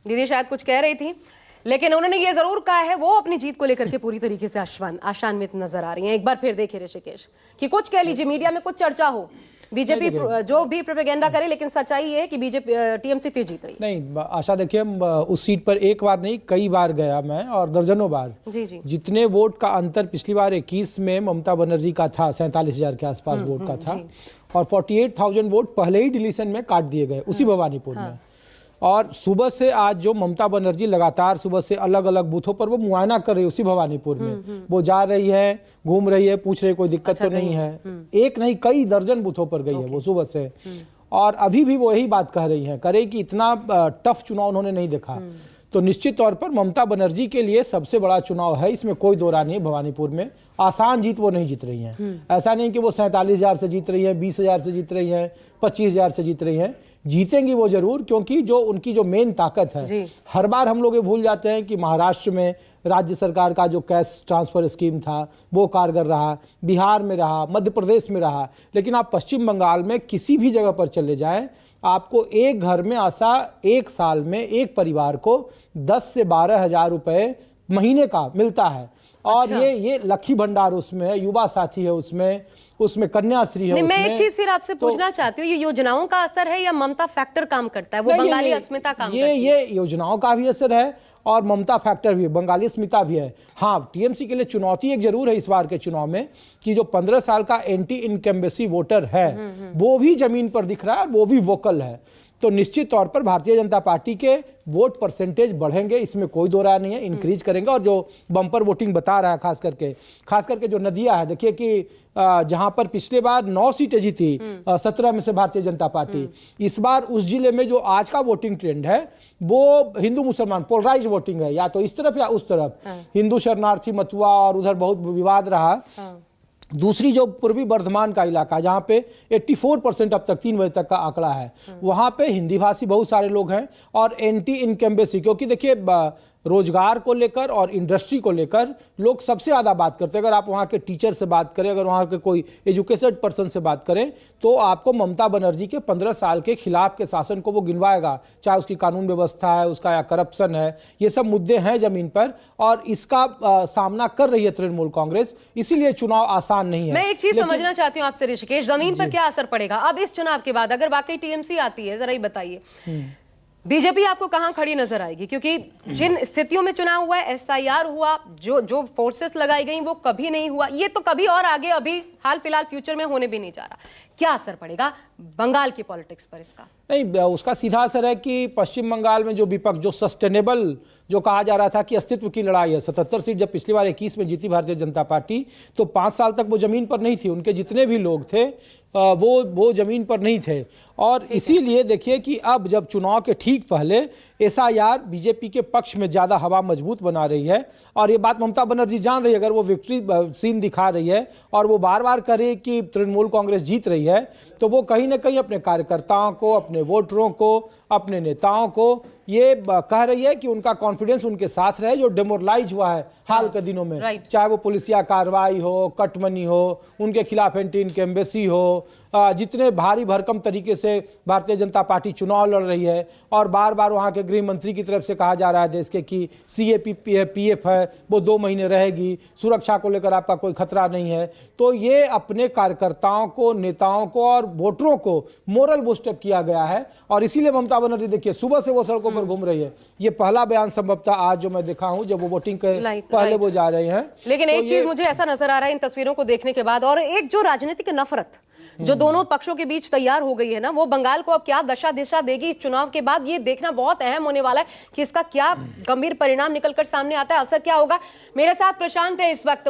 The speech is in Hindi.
दीदी शायद कुछ कह रही थी, लेकिन उन्होंने ये जरूर कहा है वो अपनी जीत को लेकर के पूरी तरीके से आशान्वित नजर आ रही हैं। एक बार फिर देखिए ऋषिकेश कि कुछ कह लीजिए, मीडिया में कुछ चर्चा हो, बीजेपी जो भी प्रोपेगेंडा करे, लेकिन सच्चाई ये है कि बीजेपी टीएमसी फिर जीत रही है। नहीं आशा, देखिए उस सीट पर एक बार नहीं कई बार गया मैं, और दर्जनों बार। जी। जितने वोट का अंतर पिछली बार 21 में ममता बनर्जी का था, 47,000 के आसपास वोट का था, और 48,000 वोट पहले ही डिलीशन में काट दिए गए उसी भवानीपुर में। और सुबह से आज जो ममता बनर्जी लगातार सुबह से अलग अलग बूथों पर वो मुआयना कर रही है उसी भवानीपुर में, वो जा रही है, घूम रही है, पूछ रही है कोई दिक्कत तो नहीं है। एक नहीं कई दर्जन बूथों पर गई है वो सुबह से, और अभी भी वो यही बात कह रही है करे कि इतना टफ चुनाव उन्होंने नहीं देखा। तो निश्चित तौर पर ममता बनर्जी के लिए सबसे बड़ा चुनाव है, इसमें कोई दो राय नहीं है। भवानीपुर में आसान जीत वो नहीं जीत रही हैं। ऐसा नहीं कि वो 47,000 से जीत रही है, 20,000 से जीत रही है, 25,000 से जीत रही है। जीतेंगी वो जरूर, क्योंकि जो उनकी जो मेन ताकत है, हर बार हम लोग ये भूल जाते हैं कि महाराष्ट्र में राज्य सरकार का जो कैश ट्रांसफर स्कीम था वो कारगर रहा, बिहार में रहा, मध्य प्रदेश में रहा, लेकिन आप पश्चिम बंगाल में किसी भी जगह पर चले जाएं, आपको एक घर में ऐसा एक साल में एक परिवार को 10 से 12,000 रुपए महीने का मिलता है। और ये लक्ष्मी भंडार उसमें है, युवा साथी है उसमें कन्याश्री है। मैं एक चीज फिर आपसे पूछना चाहती हूँ, ये योजनाओं का असर है या ममता फैक्टर काम करता है? वो बंगाली अस्मिता काम करती है। ये योजनाओं का भी असर है और ममता फैक्टर भी है, बंगाली अस्मिता भी है। हाँ, टीएमसी के लिए चुनौती एक जरूर है इस बार के चुनाव में कि जो 15 साल का एंटी इनकम्बेंसी वोटर है वो भी जमीन पर दिख रहा है और वो भी वोकल है। तो निश्चित तौर पर भारतीय जनता पार्टी के वोट परसेंटेज बढ़ेंगे, इसमें कोई दो राय नहीं है, इंक्रीज करेंगे। और जो बम्पर वोटिंग बता रहा है, खास करके जो नदिया है, देखिए कि जहां पर पिछले बार 9 सीटें जीती 17 में से भारतीय जनता पार्टी, इस बार उस जिले में जो आज का वोटिंग ट्रेंड है वो हिंदू मुसलमान पोलराइज वोटिंग है, या तो इस तरफ या उस तरफ। हिंदू शरणार्थी मथुआ और उधर बहुत विवाद रहा। दूसरी जो पूर्वी बर्धमान का इलाका जहाँ पे 84% अब तक 3 बजे तक का आंकड़ा है, वहाँ पे हिंदी भाषी बहुत सारे लोग हैं और एंटी इनकम्बेंसी, क्योंकि देखिए रोजगार को लेकर और इंडस्ट्री को लेकर लोग सबसे ज़्यादा बात करते हैं। अगर आप वहाँ के टीचर से बात करें, अगर वहाँ के कोई एजुकेटेड पर्सन से बात करें, तो आपको ममता बनर्जी के 15 साल के खिलाफ के शासन को वो गिनवाएगा, चाहे उसकी कानून व्यवस्था है, उसका या करप्शन है, ये सब मुद्दे हैं जमीन पर, और इसका सामना कर रही है तृणमूल कांग्रेस। इसीलिए चुनाव आसान नहीं है। मैं एक चीज समझना चाहती हूँ आपसे ऋषिकेश, जमीन पर क्या असर पड़ेगा अब इस चुनाव के बाद? अगर वाकई टीएमसी आती है, जरा ही बताइए बीजेपी आपको कहां खड़ी नजर आएगी? क्योंकि जिन स्थितियों में चुनाव हुआ है, एसआईआर हुआ, जो फोर्सेस लगाई गई वो कभी नहीं हुआ, ये तो कभी और आगे अभी हाल फिलहाल फ्यूचर में होने भी नहीं जा रहा। क्या असर पड़ेगा बंगाल की पॉलिटिक्स पर इसका? नहीं, उसका सीधा असर है कि पश्चिम बंगाल में जो विपक्ष, जो सस्टेनेबल जो कहा जा रहा था कि अस्तित्व की लड़ाई है, 77 सीट जब पिछली बार 21 में जीती भारतीय जनता पार्टी, तो 5 साल तक वो जमीन पर नहीं थी। उनके जितने भी लोग थे वो जमीन पर नहीं थे। और इसीलिए देखिए कि अब जब चुनाव के ठीक पहले एसआईआर बीजेपी के पक्ष में ज़्यादा हवा मजबूत बना रही है, और ये बात ममता बनर्जी जान रही है। अगर वो विक्ट्री सीन दिखा रही है और वो बार बार करे कि तृणमूल कांग्रेस जीत रही है, तो वो कहीं ना कहीं अपने कार्यकर्ताओं को, अपने वोटरों को, अपने नेताओं को ये कह रही है कि उनका कॉन्फिडेंस उनके साथ रहे, जो डेमोरलाइज हुआ है हाल के दिनों में, चाहे वो पुलिसिया कार्रवाई हो, कटमनी हो, उनके खिलाफ एंटी इनकम्बेंसी हो, जितने भारी भरकम तरीके से भारतीय जनता पार्टी चुनाव लड़ रही है, और बार बार वहाँ के गृह मंत्री की तरफ से कहा जा रहा है देश के कि CAPF है वो 2 महीने रहेगी, सुरक्षा को लेकर आपका कोई खतरा नहीं है। तो ये अपने कार्यकर्ताओं को, नेताओं को और वोटरों को मोरल बूस्टअप किया गया है, और इसीलिए ममता बनर्जी देखिए सुबह से वो सड़कों पर घूम रही है। ये पहला बयान संभवतः आज जो मैं देखा हूं, जब वो वोटिंग के पहले वो जा रहे हैं। लेकिन एक चीज मुझे ऐसा नजर आ रहा है इन तस्वीरों को देखने के बाद, और एक जो राजनीतिक नफरत जो दोनों पक्षों के बीच तैयार हो गई है ना, वो बंगाल को अब क्या दशा दिशा देगी इस चुनाव के बाद, ये देखना बहुत अहम होने वाला है कि इसका क्या गंभीर परिणाम निकलकर सामने आता है, असर क्या होगा। मेरे साथ प्रशांत है इस वक्त।